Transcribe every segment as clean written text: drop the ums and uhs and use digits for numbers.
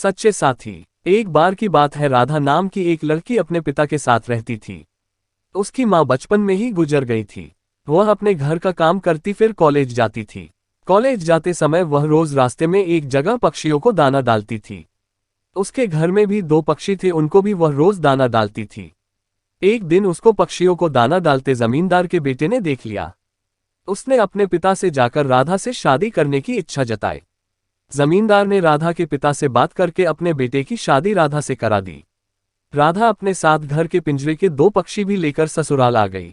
सच्चे साथी। एक बार की बात है, राधा नाम की एक लड़की अपने पिता के साथ रहती थी। उसकी माँ बचपन में ही गुजर गई थी। वह अपने घर का काम करती फिर कॉलेज जाती थी। कॉलेज जाते समय वह रोज रास्ते में एक जगह पक्षियों को दाना डालती थी। उसके घर में भी 2 पक्षी थे, उनको भी वह रोज दाना डालती थी। एक दिन उसको पक्षियों को दाना डालते जमींदार के बेटे ने देख लिया। उसने अपने पिता से जाकर राधा से शादी करने की इच्छा जताई। जमींदार ने राधा के पिता से बात करके अपने बेटे की शादी राधा से करा दी। राधा अपने साथ घर के पिंजरे के 2 पक्षी भी लेकर ससुराल आ गई।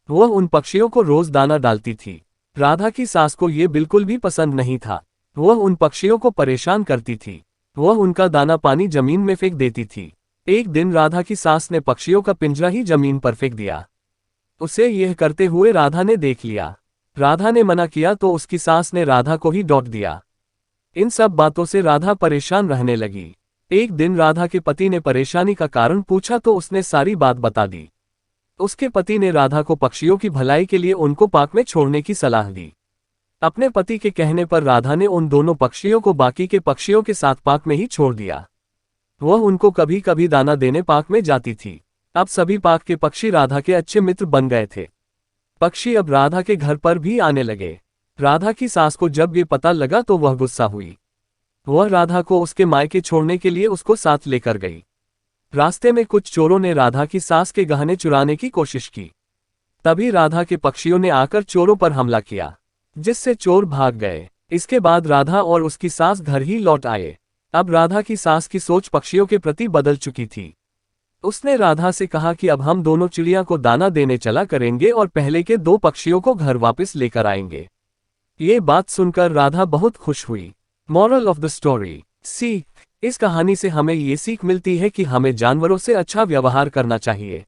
वह उन पक्षियों को रोज दाना डालती थी। राधा की सास को ये बिल्कुल भी पसंद नहीं था। वह उन पक्षियों को परेशान करती थी। वह उनका दाना पानी जमीन में फेंक देती थी। एक दिन राधा की सास ने पक्षियों का पिंजरा ही जमीन पर फेंक दिया। उसे यह करते हुए राधा ने देख लिया। राधा ने मना किया तो उसकी सास ने राधा को ही डांट दिया। इन सब बातों से राधा परेशान रहने लगी। एक दिन राधा के पति ने परेशानी का कारण पूछा तो उसने सारी बात बता दी। उसके पति ने राधा को पक्षियों की भलाई के लिए उनको पार्क में छोड़ने की सलाह दी। अपने पति के कहने पर राधा ने उन दोनों पक्षियों को बाकी के पक्षियों के साथ पार्क में ही छोड़ दिया। वह उनको कभी कभी दाना देने पार्क में जाती थी। अब सभी पार्क के पक्षी राधा के अच्छे मित्र बन गए थे। पक्षी अब राधा के घर पर भी आने लगे। राधा की सास को जब ये पता लगा तो वह गुस्सा हुई। वह राधा को उसके मायके छोड़ने के लिए उसको साथ लेकर गई। रास्ते में कुछ चोरों ने राधा की सास के गहने चुराने की कोशिश की। तभी राधा के पक्षियों ने आकर चोरों पर हमला किया, जिससे चोर भाग गए। इसके बाद राधा और उसकी सास घर ही लौट आए। अब राधा की सास की सोच पक्षियों के प्रति बदल चुकी थी। उसने राधा से कहा कि अब हम दोनों चिड़िया को दाना देने चला करेंगे और पहले के 2 पक्षियों को घर वापस लेकर आएंगे। ये बात सुनकर राधा बहुत खुश हुई। मॉरल ऑफ द स्टोरी, सीख। इस कहानी से हमें ये सीख मिलती है कि हमें जानवरों से अच्छा व्यवहार करना चाहिए।